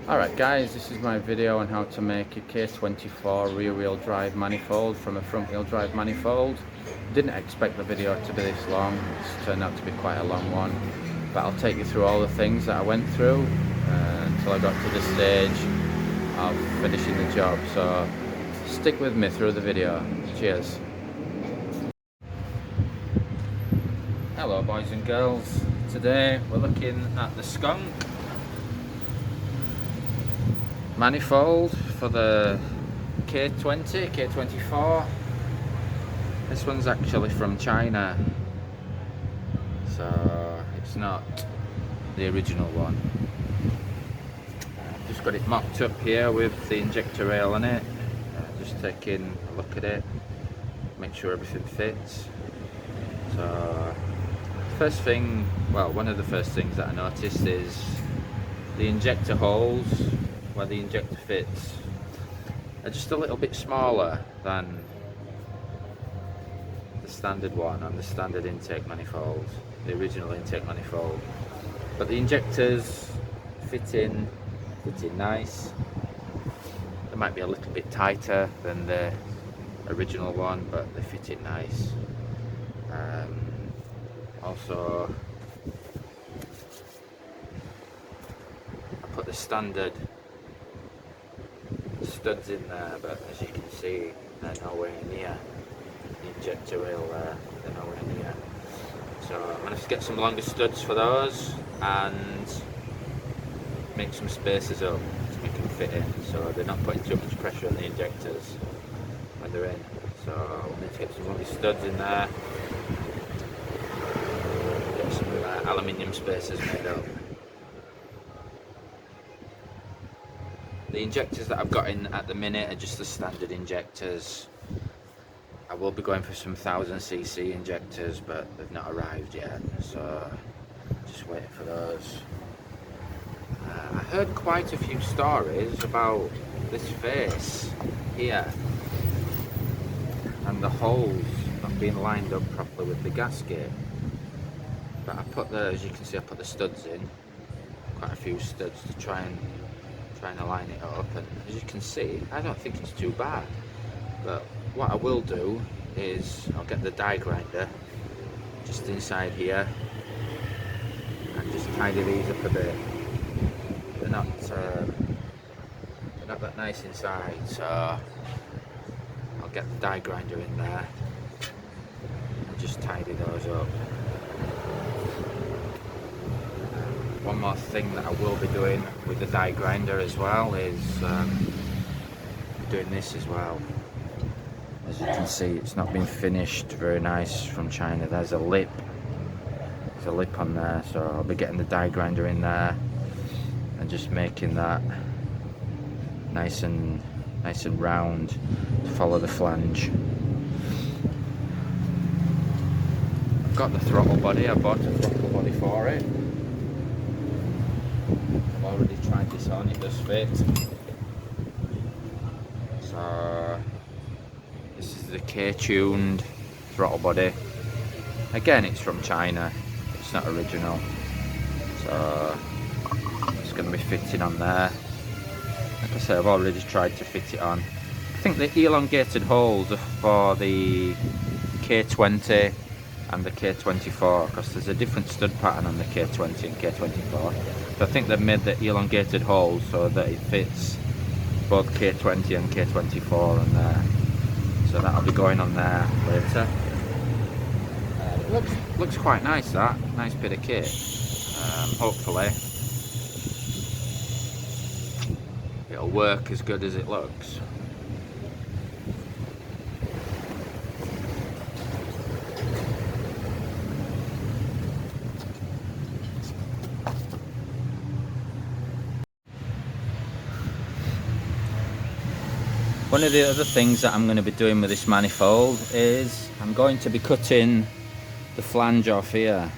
Alright guys, this is my video on how to make a K24 rear wheel drive manifold from a front wheel drive manifold. Didn't expect the video to be this long, it's turned out to be quite a long one. But I'll take you through all the things that I went through until I got to the stage of finishing the job. So stick with me through the video. Cheers. Hello boys and girls, today we're looking at the skunk manifold for the K20, K24. This one's actually from China, so it's not the original one. I've just got it mocked up here with the injector rail on it. Just taking a look at it, make sure everything fits. So first thing, well, one of the first things that I noticed is the injector holes where the injector fits are just a little bit smaller than the standard one on the standard intake manifold, the original intake manifold. But the injectors fit in nice. They might be a little bit tighter than the original one, but they fit in nice. Also, I put the standard studs in there, but as you can see, they're nowhere near the injector rail there. They're nowhere near. So I'm going to have to get some longer studs for those and make some spaces up to make them fit in, so they're not putting too much pressure on the injectors when they're in. So we'll need to get some longer studs in there. Get some aluminium spacers made up. The injectors that I've got in at the minute are just the standard injectors. I will be going for some 1000cc injectors, but they've not arrived yet, so just waiting for those. I heard quite a few stories about this face here and the holes not being lined up properly with the gasket. But I put the, as you can see, I put the studs in, quite a few studs to try and align it up, and as you can see, I don't think it's too bad. But what I will do is I'll get the die grinder just inside here and just tidy these up a bit. They're not that nice inside, so I'll get the die grinder in there and just tidy those up. One more thing that I will be doing with the die grinder as well is doing this as well. As you can see, it's not been finished very nice from China. There's a lip on there, so I'll be getting the die grinder in there and just making that nice and round to follow the flange. I've got the throttle body. I bought a throttle body for it. I've already tried this on, it does fit. So this is the K-tuned throttle body. Again, it's from China, it's not original. So it's going to be fitting on there. Like I said, I've already tried to fit it on. I think the elongated holes are for the K20 and the K24, because there's a different stud pattern on the K20 and K24. So I think they've made the elongated holes so that it fits both K20 and K24 on there. So that'll be going on there later. It looks quite nice, that. Nice bit of kit. Hopefully it'll work as good as it looks. One of the other things that I'm going to be doing with this manifold is I'm going to be cutting the flange off here.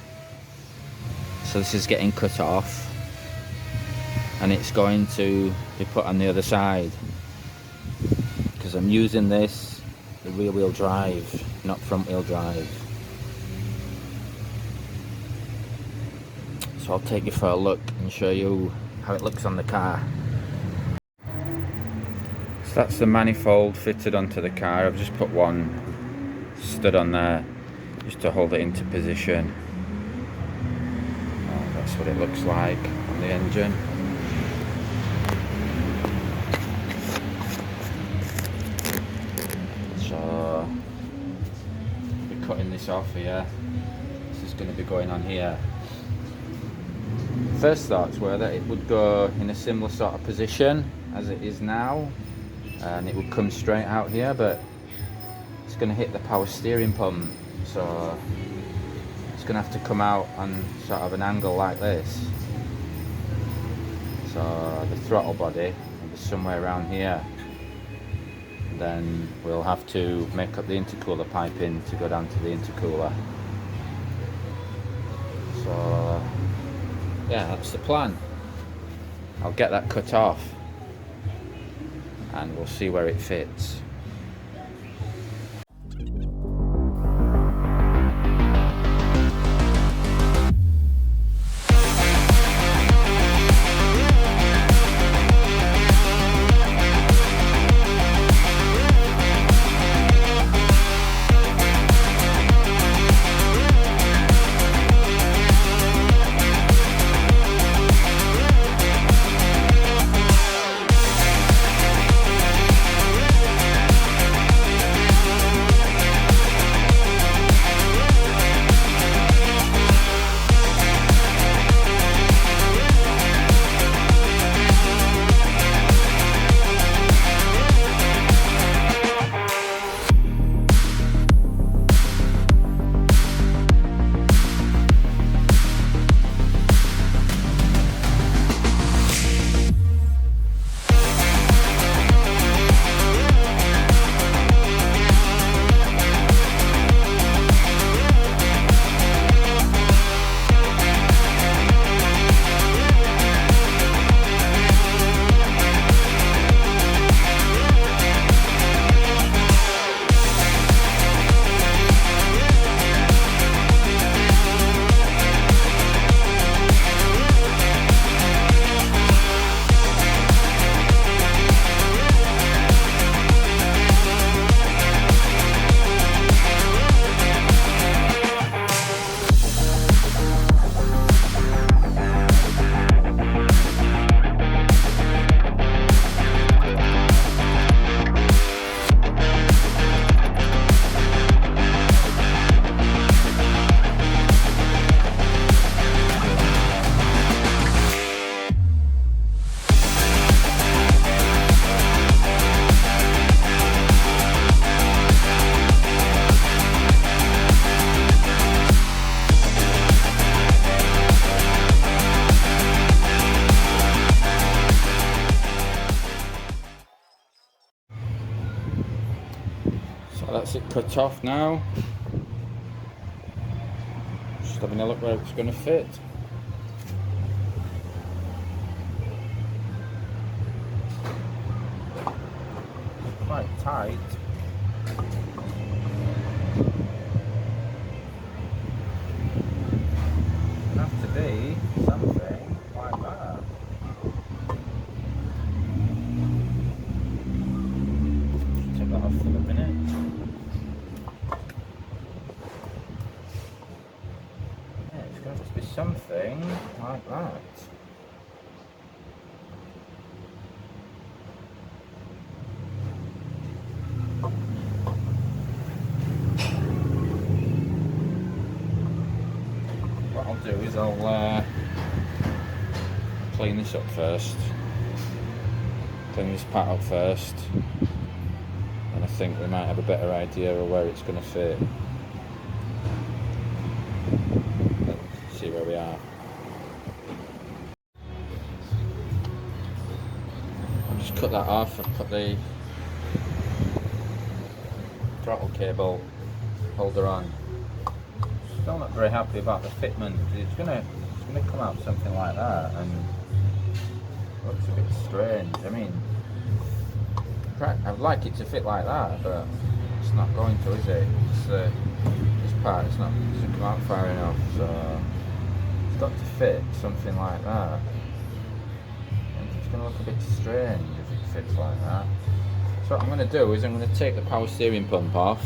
So this is getting cut off and it's going to be put on the other side, because I'm using this the rear wheel drive, not front wheel drive. So I'll take you for a look and show you how it looks on the car. That's the manifold fitted onto the car. I've just put one stud on there just to hold it into position. That's what it looks like on the engine. So I'll be cutting this off here. This is going to be going on here. First thoughts were that it would go in a similar sort of position as it is now, and it would come straight out here, but it's going to hit the power steering pump, so it's going to have to come out on sort of an angle like this. So the throttle body will be somewhere around here. Then we'll have to make up the intercooler piping to go down to the intercooler. So yeah, that's the plan. I'll get that cut off and we'll see where it fits. That's it cut off now. Just having a look where it's going to fit. Quite tight. It'll have to be something like that. Just take that off for a minute. Something like that. What I'll do is I'll clean this up first. Clean this part up first, and I think we might have a better idea of where it's going to fit. See where we are. I'll just cut that off. I've put the throttle cable holder on. Still not very happy about the fitment. It's gonna come out something like that, and looks a bit strange. I mean, I'd like it to fit like that, but it's not going to, is it? It's this part. It doesn't come out far enough, so. It's got to fit something like that. I think it's going to look a bit strange if it fits like that. So what I'm going to do is I'm going to take the power steering pump off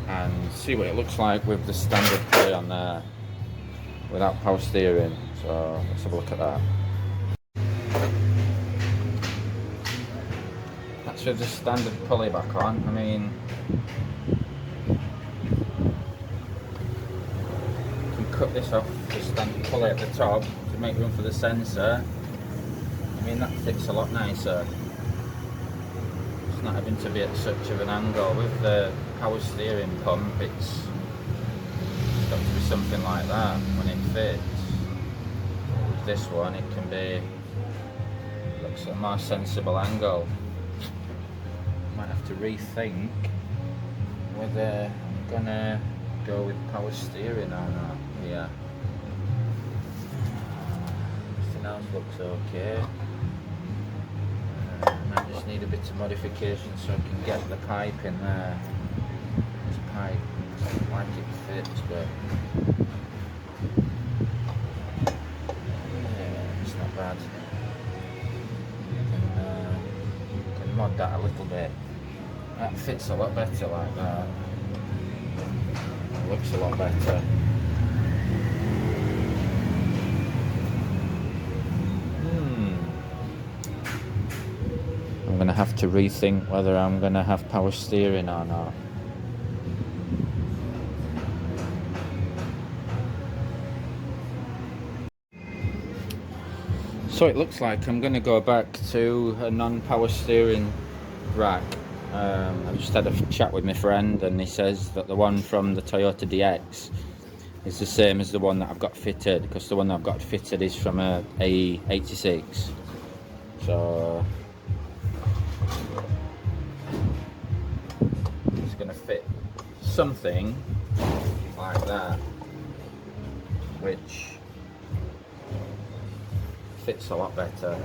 and see what it looks like with the standard pulley on there without power steering. So let's have a look at that. That's with the standard pulley back on. I mean, you can cut this off the standard pulley at the top to make room for the sensor. I mean, that fits a lot nicer. It's not having to be at such of an angle. With the power steering pump, it's got to be something like that when it fits. With this one, it can be, looks at a more sensible angle. Might have to rethink whether I'm gonna go with power steering or not here. Everything else looks okay. Might just need a bit of modification so I can get the pipe in there. This pipe, I don't like it fits, but yeah, it's not bad. You can mod that a little bit. That fits a lot better like that. It looks a lot better. I'm going to have to rethink whether I'm going to have power steering or not. So it looks like I'm going to go back to a non-power steering rack. I just had a chat with my friend and he says that the one from the Toyota DX is the same as the one that I've got fitted, because the one that I've got fitted is from a AE86. So it's going to fit something like that, which fits a lot better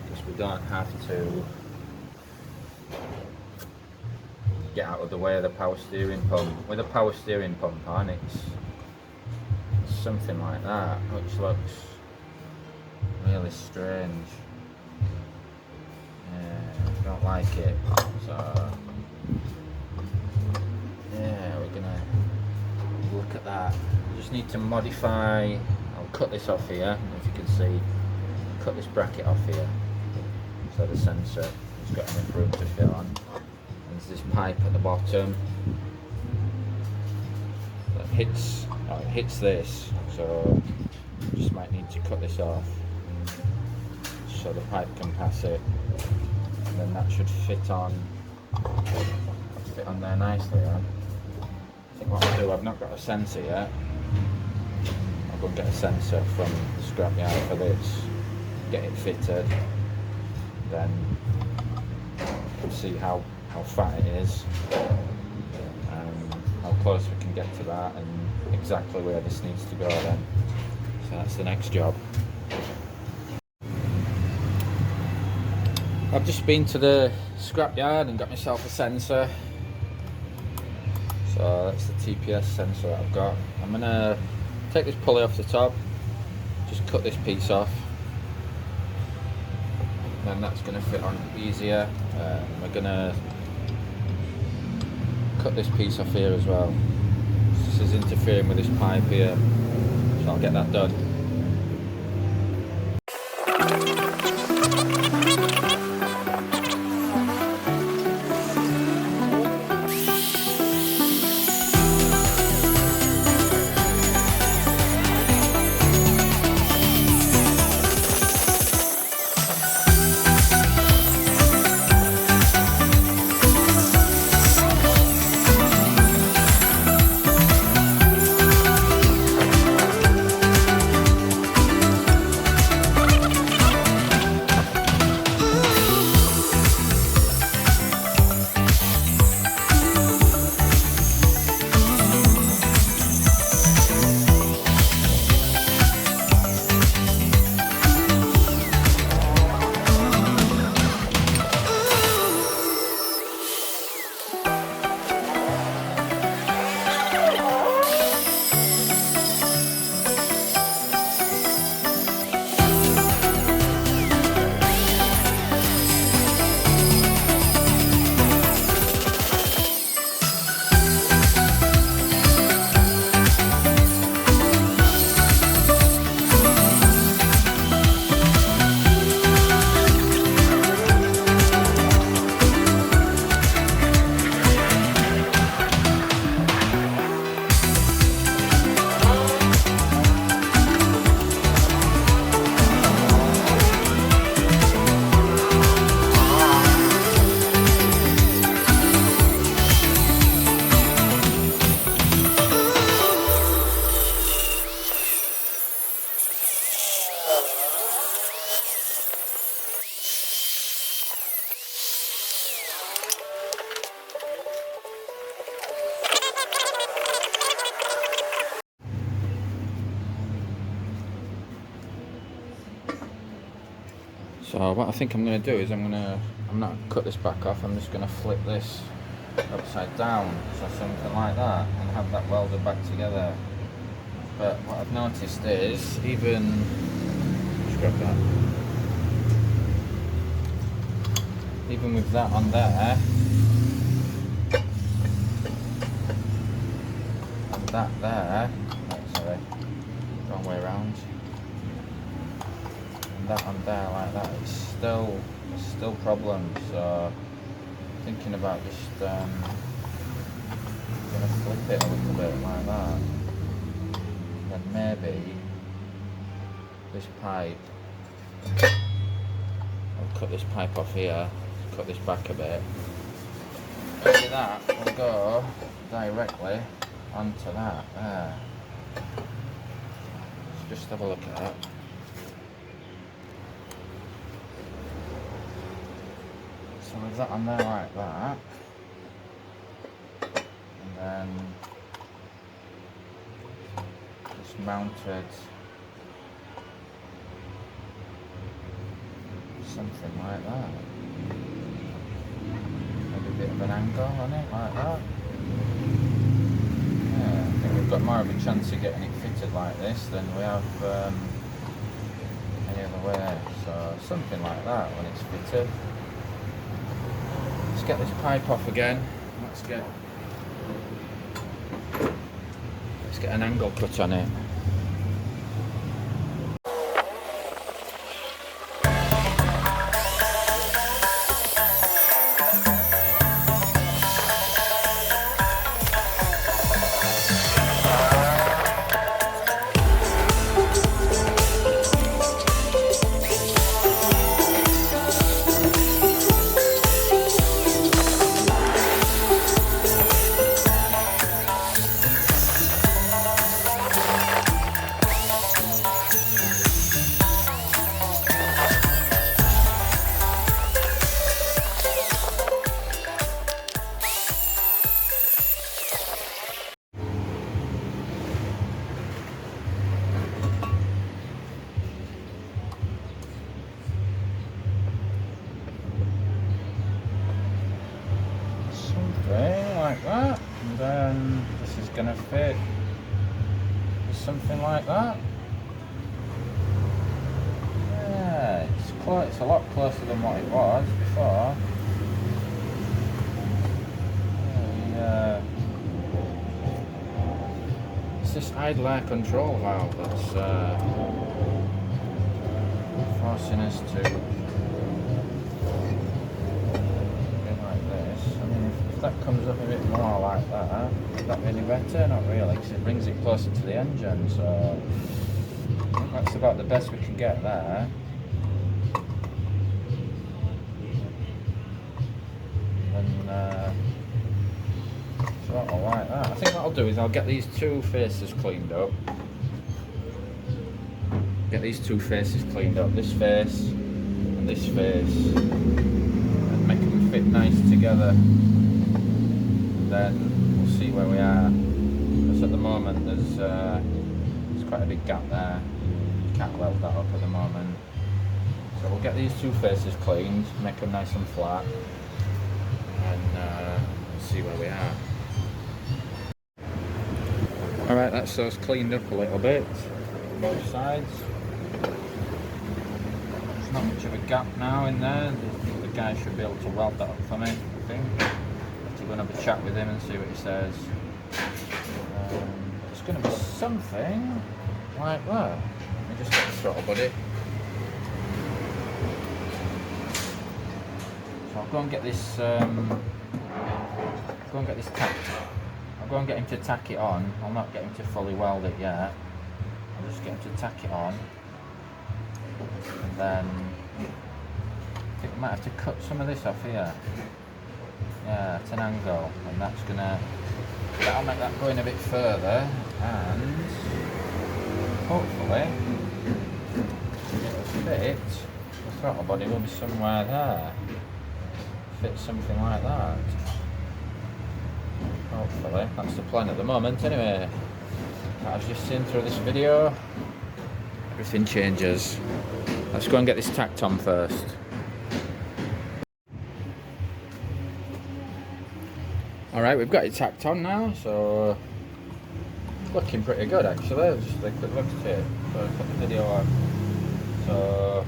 because we don't have to get out of the way of the power steering pump. With a power steering pump on, it's something like that, which looks really strange. I don't like it. So yeah, we're gonna look at that. We just need to modify. I'll cut this off here, if you can see. Cut this bracket off here so the sensor has got enough room to fit on. And there's this pipe at the bottom that hits this, so just might need to cut this off so the pipe can pass it, and then that should fit on there nicely. I think what I'll do, I've not got a sensor yet. I'll go and get a sensor from the scrapyard for this, get it fitted, then we'll see how fat it is and how close we can get to that and exactly where this needs to go then. So that's the next job. I've just been to the scrapyard and got myself a sensor. So that's the TPS sensor that I've got. I'm gonna take this pulley off the top, just cut this piece off, then that's gonna fit on easier. We're gonna cut this piece off here as well. This is interfering with this pipe here, so I'll get that done. So what I think I'm going to do is I'm not cut this back off, I'm just going to flip this upside down, so something like that, and have that welded back together. But what I've noticed is, even, just grab that, even with that on there, and that there, sorry, wrong way around, and that on there like that, it's still problems. So thinking about just gonna flip it a little bit like that, and then maybe this pipe, I'll cut this pipe off here, cut this back a bit, maybe that will go directly onto that there. Let's just have a look at that. So with that on there like that, and then just mounted something like that. Maybe a bit of an angle on it like that. Yeah, I think we've got more of a chance of getting it fitted like this than we have any other way. So something like that when it's fitted. Let's get this pipe off again. Let's get an angle cut on it. Like that, and then this is going to fit something like that. Yeah, it's a lot closer than what it was before. Yeah, it's this idle air control valve that's forcing us to do like this. I mean, if that comes up a bit more like that, is that really better? Not really, because it brings it closer to the engine, so I think that's about the best we can get there. And sort of like that. I think what I'll do is I'll get these two faces cleaned up. This face and this face, and make them fit nice together. Then we'll see where we are, because at the moment there's quite a big gap there. You can't weld that up at the moment, so we'll get these two faces cleaned, make them nice and flat, and we'll see where we are. Alright, that's those cleaned up a little bit, both sides. There's not much of a gap now in there. The guy should be able to weld that up for me, I think. We're going to have a chat with him and see what he says. It's going to be something like that. Let me just get the throttle body. So I'll go and get this. Tacked. I'll go and get him to tack it on. I'll not get him to fully weld it yet. I'll just get him to tack it on, and then I think we might have to cut some of this off here. Yeah, it's an angle, and that'll make that go in a bit further, and hopefully it'll fit. The throttle body will be somewhere there. Fit something like that. Hopefully, that's the plan at the moment anyway. I've just seen through this video, everything changes. Let's go and get this tacked on first. Alright, we've got it tacked on now, so it's looking pretty good actually. Just a quick look at it. So I'll put the video on. So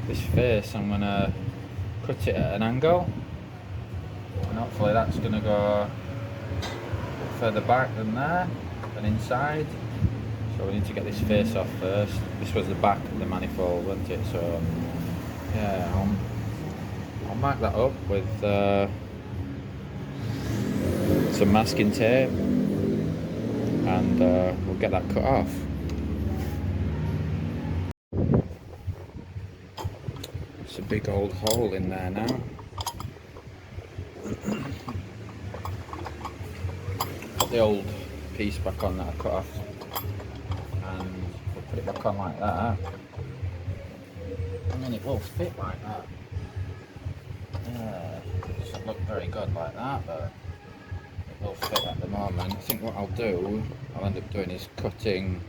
this face, I'm gonna cut it at an angle, and hopefully that's gonna go further back than there and inside. So we need to get this face off first. This was the back of the manifold, wasn't it? So yeah, I'll mark that up with some masking tape, and we'll get that cut off. It's a big old hole in there now. Put the old piece back on that I cut off, and we'll put it back on like that. I mean, it will fit like that. Yeah, it doesn't look very good like that, but it will fit at the moment. I think what I'll end up doing is cutting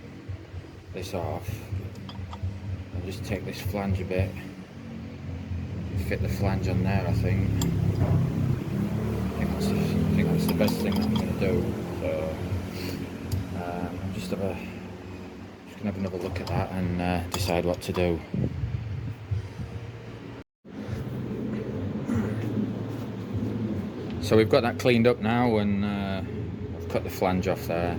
this off and just take this flange a bit, fit the flange on there. I think that's the best thing that I'm going to do. So I'm just gonna have another look at that and decide what to do. So we've got that cleaned up now, and I've cut the flange off there.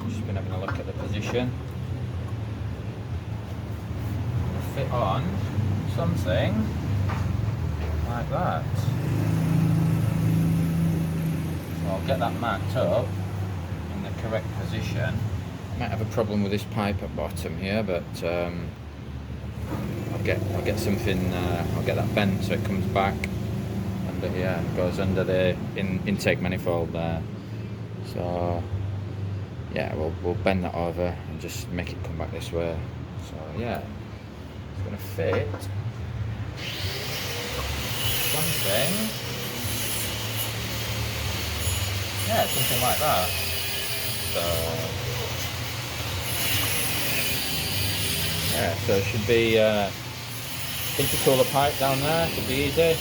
Just been having a look at the position. Fit on something like that. So I'll get that marked up in the correct position. Might have a problem with this pipe at bottom here, but I'll get something. I'll get that bent so it comes back under here and goes under the intake manifold there. So yeah, we'll bend that over and just make it come back this way. So yeah, it's gonna fit something. Yeah, something like that. So yeah, so it should be intercooler pipe down there, should be easy.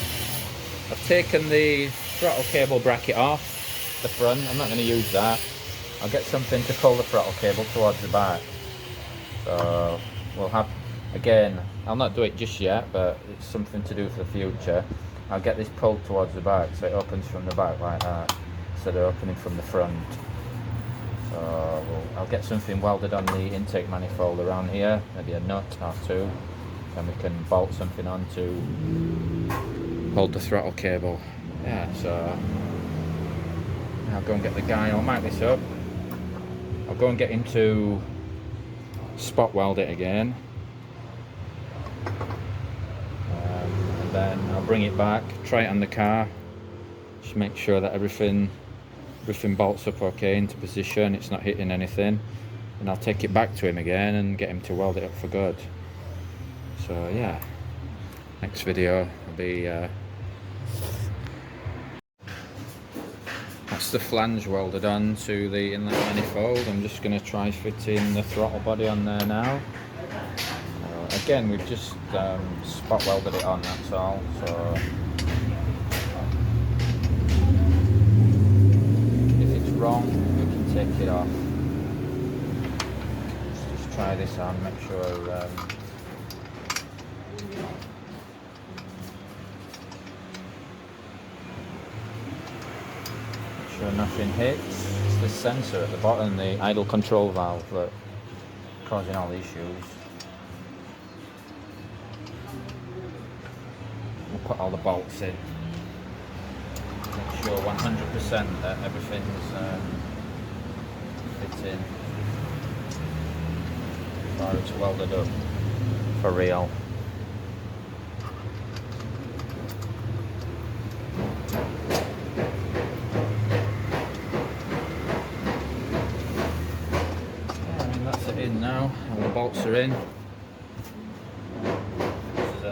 I've taken the throttle cable bracket off the front. I'm not going to use that. I'll get something to pull the throttle cable towards the back. So we'll have, again, I'll not do it just yet, but it's something to do for the future. I'll get this pulled towards the back so it opens from the back like that, instead of opening from the front. So I'll get something welded on the intake manifold around here, maybe a nut or two, and we can bolt something on to hold the throttle cable. Yeah, so I'll go and get the guy. I'll mark this up. I'll go and get him to spot weld it again, and then I'll bring it back, try it on the car, just make sure that everything bolts up okay into position, it's not hitting anything, and I'll take it back to him again and get him to weld it up for good. So yeah, next video will be that's the flange welded on to the inlet manifold. I'm just going to try fitting the throttle body on there now. Again, we've just spot welded it on, that's all. So wrong, we can take it off. Let's just try this on, make sure nothing hits. It's the sensor at the bottom, the idle control valve, that's causing all the issues. We'll put all the bolts in. Make sure 100% that everything's fitting before it's welded up for real. Yeah, I mean that's it in now. All the bolts are in. There's a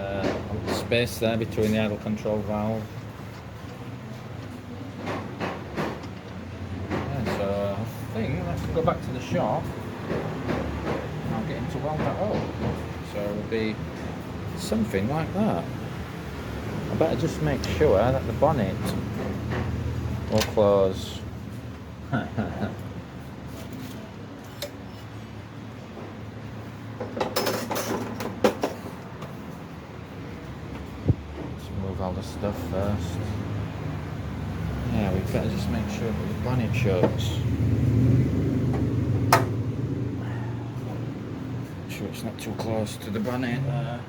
space there between the idle control valve. I think let's go back to the shop. I'll get him to weld that up. So it'll be something like that. I better just make sure that the bonnet will close. Let's move all the stuff first. Yeah, we better just make sure that the bonnet shuts. Make sure it's not too close to the bonnet there.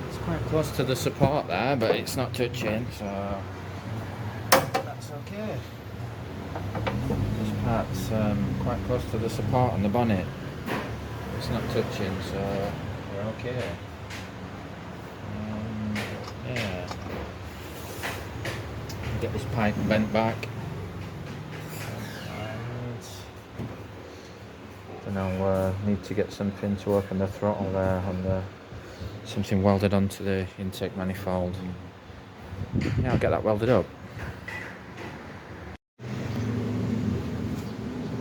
It's quite close to the support there, but it's not touching, so that's okay. This part's quite close to the support on the bonnet. It's not touching, so we're okay. Yeah. Get this pipe bent back. And I'll need to get something to open the throttle there, and something welded onto the intake manifold. Yeah, I'll get that welded up.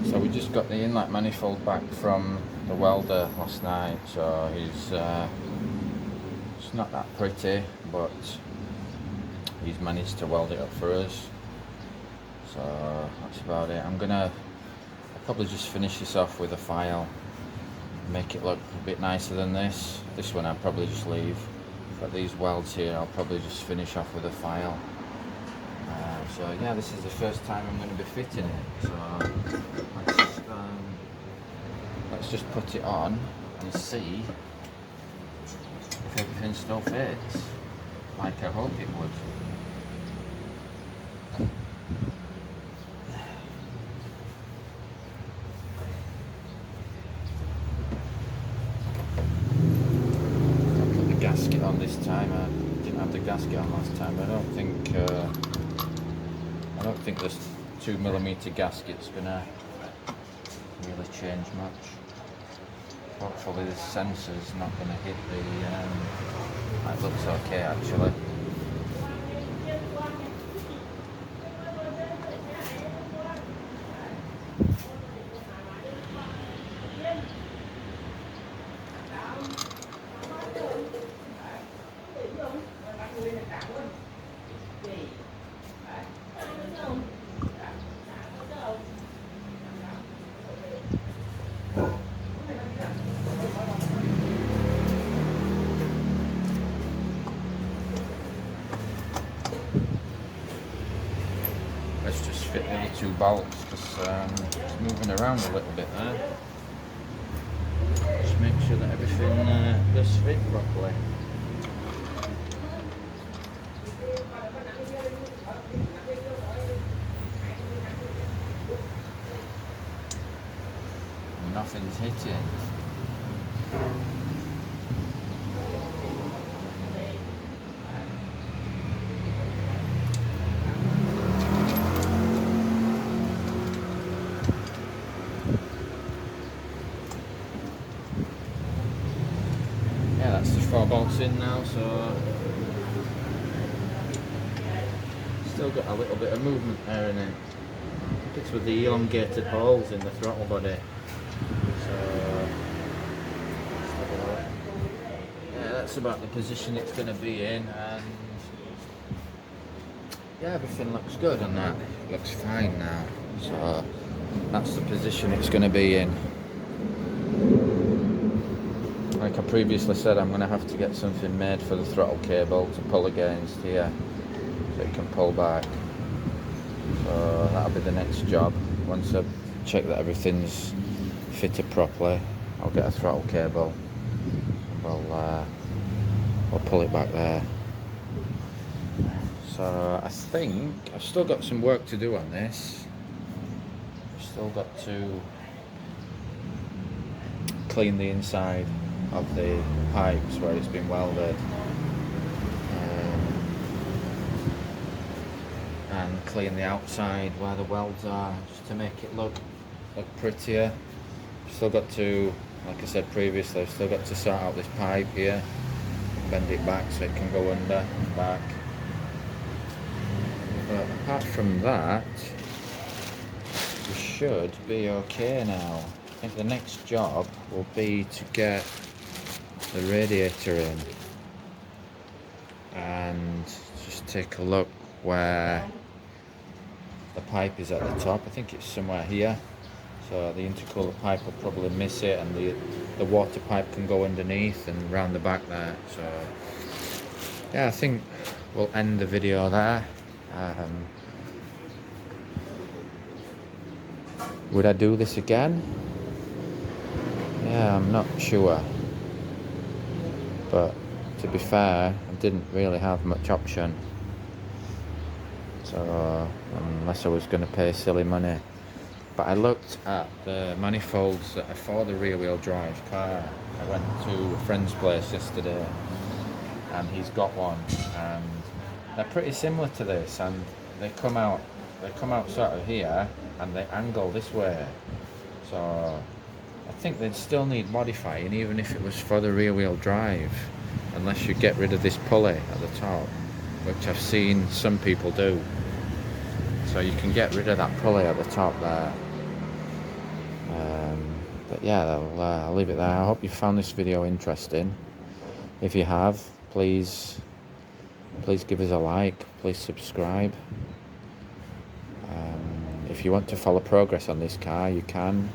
So we just got the inlet manifold back from the welder last night, so it's not that pretty, but he's managed to weld it up for us. So that's about it. I'll probably just finish this off with a file, make it look a bit nicer than this. This one I'll probably just leave, but these welds here I'll probably just finish off with a file. So yeah, this is the first time I'm going to be fitting it, so let's just put it on and see if everything still fits like I hope it would. I'll put the gasket on this time. I didn't have the gasket on last time, but I don't think this 2mm gasket's gonna really change much. Hopefully this sensor's not gonna hit the, that looks okay actually. Let's just fit the other two bolts because it's moving around a little bit there. Just make sure that everything does fit properly. Nothing's hitting. Yeah, that's the 4 bolts in now, so still got a little bit of movement there in it. It's with the elongated holes in the throttle body. So yeah, that's about the position it's going to be in, and yeah, everything looks good on that. It looks fine now. So that's the position it's going to be in. Like I previously said, I'm going to have to get something made for the throttle cable to pull against here, so it can pull back. So that'll be the next job. Once I check that everything's fitted properly, I'll get a throttle cable. I'll pull it back there. So I think I've still got some work to do on this. I've still got to clean the inside of the pipes where it's been welded, and clean the outside where the welds are, just to make it look prettier. Still got to, like I said previously, I've still got to sort out this pipe here, bend it back so it can go under and back. But apart from that, we should be okay now. I think the next job will be to get the radiator in and just take a look where the pipe is at the top. I think it's somewhere here, so the intercooler pipe will probably miss it, and the water pipe can go underneath and round the back there. So yeah, I think we'll end the video there. Would I do this again? Yeah, I'm not sure, but to be fair, I didn't really have much option, so unless I was going to pay silly money. But I looked at the manifolds that are for the rear wheel drive car. I went to a friend's place yesterday and he's got one, and they're pretty similar to this, and they come out sort of here and they angle this way. So I think they'd still need modifying, even if it was for the rear wheel drive, unless you get rid of this pulley at the top, which I've seen some people do. So you can get rid of that pulley at the top there. But yeah, I'll leave it there. I hope you found this video interesting. If you have, please give us a like, please subscribe. If you want to follow progress on this car, you can.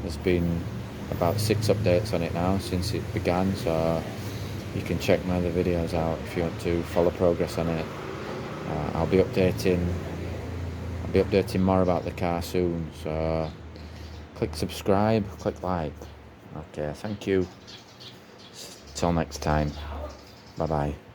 There's been about 6 updates on it now since it began, so you can check my other videos out if you want to follow progress on it. I'll be updating more about the car soon, so click subscribe, click like. Okay, thank you. Till next time. Bye bye.